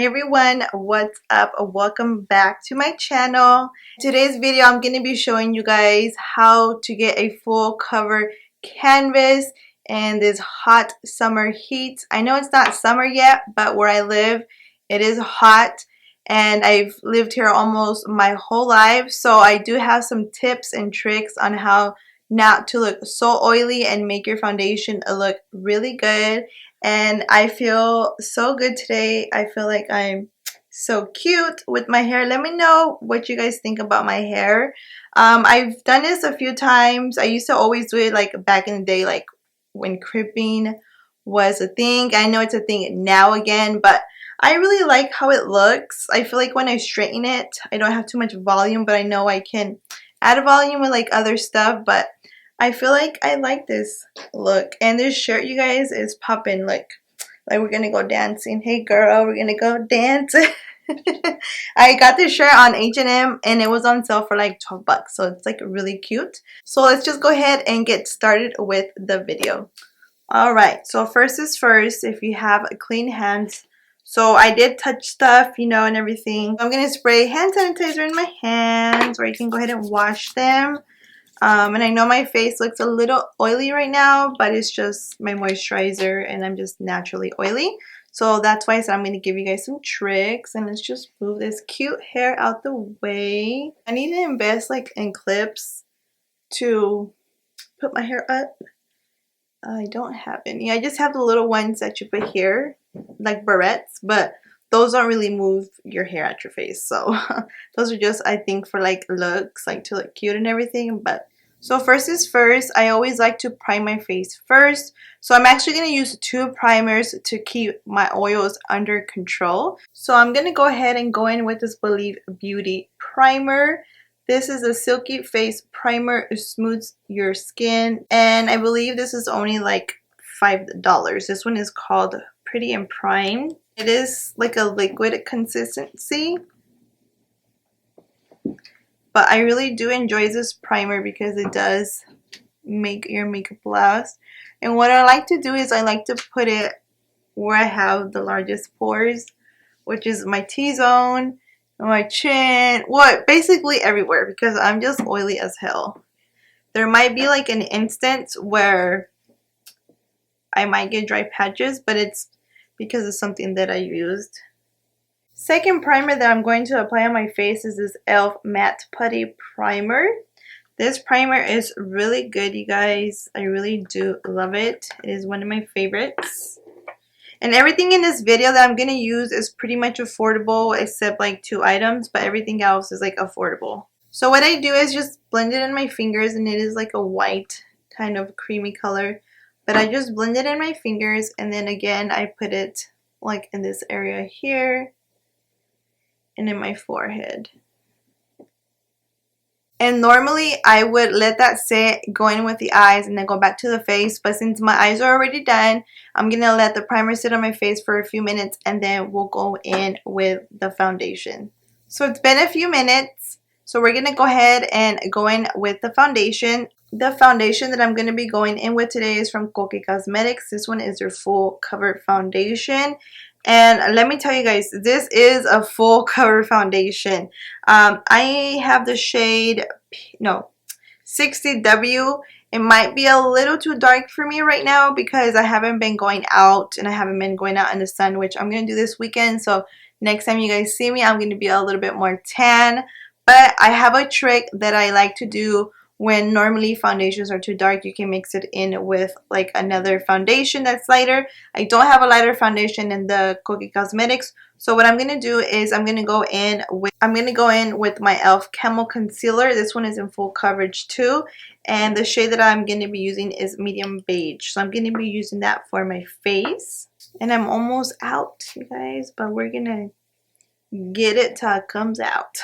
Hey everyone, what's up? Welcome back to my channel. Today's video I'm going to be showing you guys how to get a full cover canvas in this hot summer heat. I know it's not summer yet, but where I live it is hot and I've lived here almost my whole life, so I do have some tips and tricks on how not to look so oily and make your foundation look really good. And I feel so good today. I feel like I'm so cute with my hair. Let me know what you guys think about my hair. I've done this a few times. I used to always do it like back in the day, like when crimping was a thing. I know it's a thing now again, but I really like how it looks. I feel like when I straighten it, I don't have too much volume, but I know I can add volume with like other stuff, but I feel like I like this look. And this shirt, you guys, is popping. Like we're gonna go dancing. Hey girl, we're gonna go dance. I got this shirt on H&M and it was on sale for like 12 bucks, so it's like really cute. So let's just go ahead and get started with the video. Alright, so first is first, if you have clean hands. So I did touch stuff, you know, and everything. I'm gonna spray hand sanitizer in my hands, or you can go ahead and wash them. And I know my face looks a little oily right now, but it's just my moisturizer and I'm just naturally oily. So that's why I said I'm going to give you guys some tricks. And let's just move this cute hair out the way. I need to invest like in clips to put my hair up. I don't have any. I just have the little ones that you put here, like barrettes, but those don't really move your hair at your face. So those are just, I think, for like looks, like to look cute and everything. But so first is first, I always like to prime my face first. So I'm actually going to use 2 primers to keep my oils under control. So I'm going to go ahead and go in with this Believe Beauty primer. This is a silky face primer. It smooths your skin, and I believe this is only like $5. This one is called Pretty and Prime. It is like a liquid consistency, but I really do enjoy this primer because it does make your makeup last. And what I like to do is I like to put it where I have the largest pores, which is my T-zone, my chin, basically everywhere, because I'm just oily as hell. There might be like an instance where I might get dry patches, but it's because of something that I used. Second primer that I'm going to apply on my face is this e.l.f. Matte Putty Primer. This primer is really good, you guys. I really do love it. It is one of my favorites. And everything in this video that I'm going to use is pretty much affordable except like 2 items, but everything else is like affordable. So what I do is just blend it in my fingers, and it is like a white kind of creamy color. But I just blend it in my fingers, and then again I put it like in this area here and in my forehead. And normally I would let that sit, go in with the eyes, and then go back to the face. But since my eyes are already done, I'm going to let the primer sit on my face for a few minutes, and then we'll go in with the foundation. So it's been a few minutes. So we're going to go ahead and go in with the foundation. The foundation that I'm going to be going in with today is from Kokie Cosmetics. This one is their full cover foundation. And let me tell you guys, this is a full cover foundation. I have the shade 60W. It might be a little too dark for me right now because I haven't been going out, and I haven't been going out in the sun, which I'm going to do this weekend. So next time you guys see me, I'm going to be a little bit more tan. But I have a trick that I like to do when normally foundations are too dark. You can mix it in with like another foundation that's lighter. I don't have a lighter foundation in the Kokie Cosmetics. So what I'm going to do is I'm going to go in with my e.l.f. Camo Concealer. This one is in full coverage too. And the shade that I'm going to be using is medium beige. So I'm going to be using that for my face. And I'm almost out, you guys, but we're going to get it till it comes out.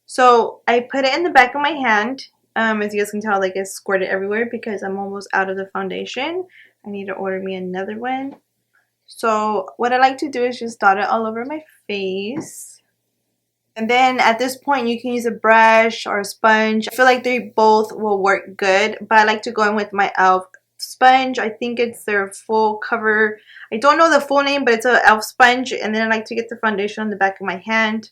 So I put it in the back of my hand. As you guys can tell, like it's squirted everywhere because I'm almost out of the foundation. I need to order me another one. So what I like to do is just dot it all over my face. And then at this point you can use a brush or a sponge. I feel like they both will work good, but I like to go in with my e.l.f. sponge. I think it's their full cover. I don't know the full name, but it's an e.l.f. sponge. And then I like to get the foundation on the back of my hand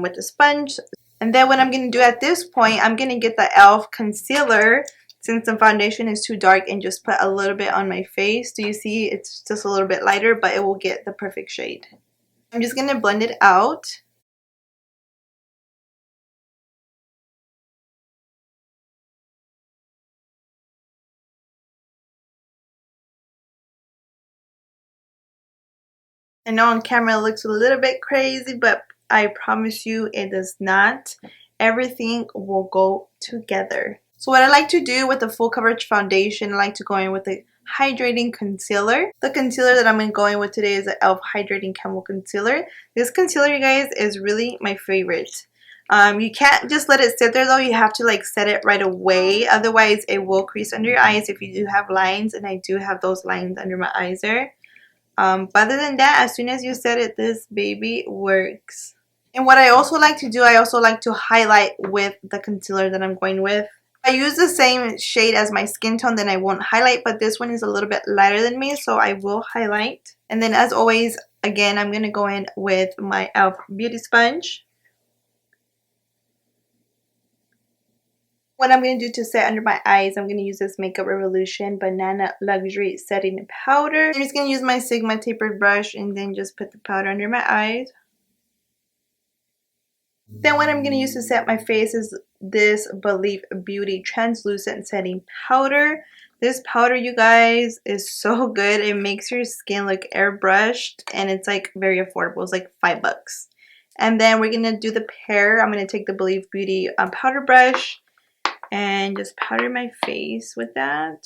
with the sponge. And then what I'm going to do at this point, I'm going to get the e.l.f. concealer since the foundation is too dark and just put a little bit on my face. Do you see? It's just a little bit lighter, but it will get the perfect shade. I'm just going to blend it out. I know on camera it looks a little bit crazy, but I promise you it does not. Everything will go together. So what I like to do with the full coverage foundation, I like to go in with the hydrating concealer. The concealer that I'm going with today is the e.l.f. Hydrating Camo Concealer. This concealer, you guys, is really my favorite. You can't just let it sit there though. You have to like set it right away. Otherwise, it will crease under your eyes if you do have lines. And I do have those lines under my eyes there. But other than that, as soon as you set it, this baby works. And what I also like to do, I also like to highlight with the concealer that I'm going with. I use the same shade as my skin tone, then I won't highlight, but this one is a little bit lighter than me, so I will highlight. And then as always, again, I'm going to go in with my e.l.f. beauty sponge. What I'm going to do to set under my eyes, I'm going to use this Makeup Revolution Banana Luxury Setting Powder. I'm just going to use my Sigma tapered brush and then just put the powder under my eyes. Then what I'm going to use to set my face is this Believe Beauty Translucent Setting Powder. This powder, you guys, is so good. It makes your skin look airbrushed and it's like very affordable. It's like $5. And then we're going to do the pair. I'm going to take the Believe Beauty powder brush and just powder my face with that.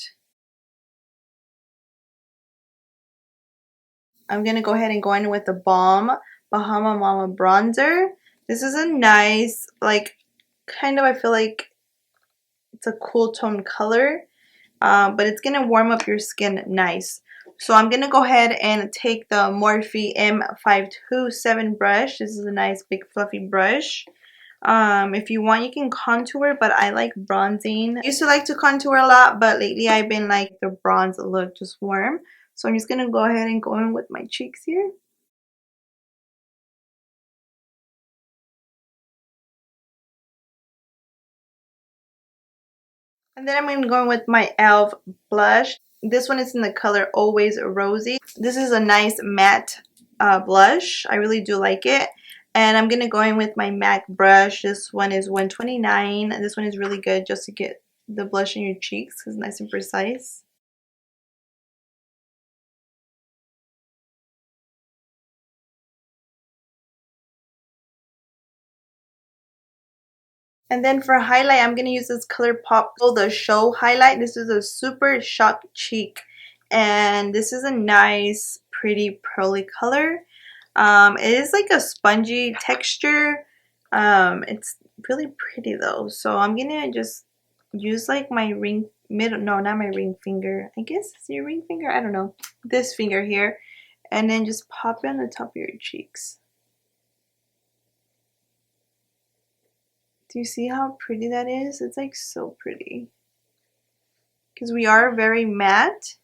I'm going to go ahead and go in with the Balm Bahama Mama Bronzer. This is a nice, like, kind of, I feel like it's a cool tone color. But it's going to warm up your skin nice. So I'm going to go ahead and take the Morphe M527 brush. This is a nice big fluffy brush. If you want, you can contour, but I like bronzing. I used to like to contour a lot, but lately I've been like the bronze look, just warm. So I'm just going to go ahead and go in with my cheeks here. And then I'm going to go in with my e.l.f. blush. This one is in the color Always Rosy. This is a nice matte blush. I really do like it. And I'm going to go in with my MAC brush. This one is $129. This one is really good just to get the blush in your cheeks. It's nice and precise. And then for highlight, I'm going to use this Colourpop the Show highlight. This is a super shock cheek. And this is a nice, pretty, pearly color. It is like a spongy texture. It's really pretty though. So I'm gonna just use like my ring no, not my ring finger. I guess it's your ring finger. I don't know. This finger here, and then just pop it on the top of your cheeks. Do you see how pretty that is? It's like so pretty. Because we are very matte.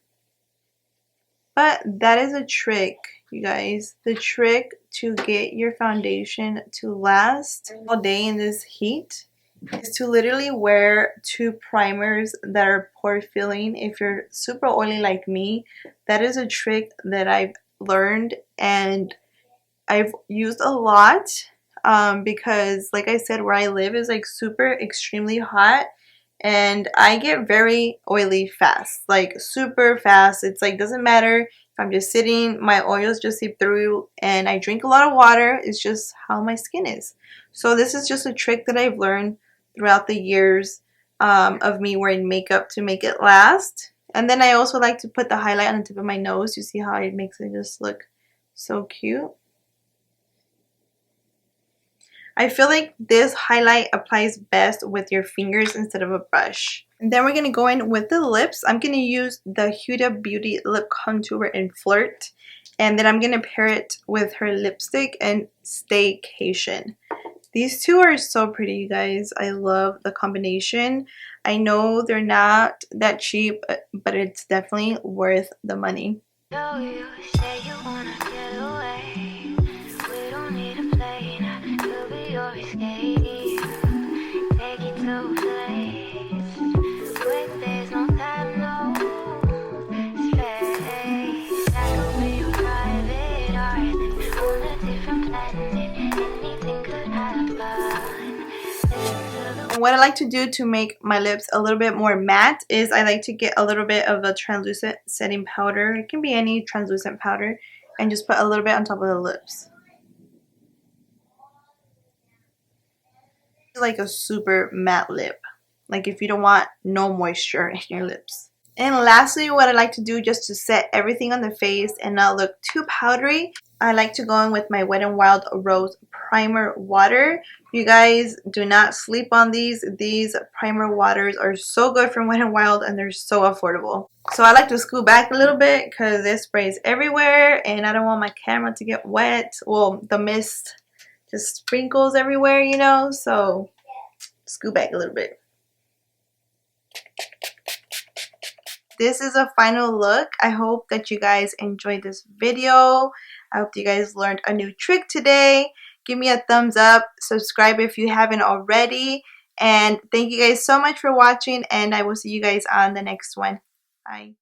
But that is a trick, you guys. The trick to get your foundation to last all day in this heat is to literally wear 2 primers that are pore filling. If you're super oily like me, that is a trick that I've learned and I've used a lot because like I said, where I live is like super extremely hot. And I get very oily fast, like super fast. It's like doesn't matter if I'm just sitting, my oils just seep through, and I drink a lot of water. It's just how my skin is. So this is just a trick that I've learned throughout the years of me wearing makeup to make it last. And then I also like to put the highlight on the tip of my nose. You see how it makes it just look so cute. I feel like this highlight applies best with your fingers instead of a brush. And then we're going to go in with the lips. I'm going to use the Huda Beauty Lip Contour in Flirt. And then I'm going to pair it with her lipstick and Staycation. These two are so pretty, you guys. I love the combination. I know they're not that cheap, but it's definitely worth the money. You say you wanna get away. We don't need a plane. I could be your escape. Take you to a place where there's no time, no space. I could be your private island on a different planet. Anything could happen. And what I like to do to make my lips a little bit more matte is I like to get a little bit of a translucent setting powder. It can be any translucent powder, and just put a little bit on top of the lips. Like a super matte lip, like if you don't want no moisture in your lips. And lastly, what I like to do just to set everything on the face and not look too powdery, I like to go in with my Wet n Wild Rose Primer Water. You guys do not sleep on these. These primer waters are so good from Wet n Wild, and they're so affordable. So I like to scoot back a little bit because it sprays everywhere and I don't want my camera to get wet. Well, the mist just sprinkles everywhere, you know, so scoot back a little bit. This is a final look. I hope that you guys enjoyed this video. I hope you guys learned a new trick today. Give me a thumbs up, subscribe if you haven't already, and thank you guys so much for watching, and I will see you guys on the next one. Bye.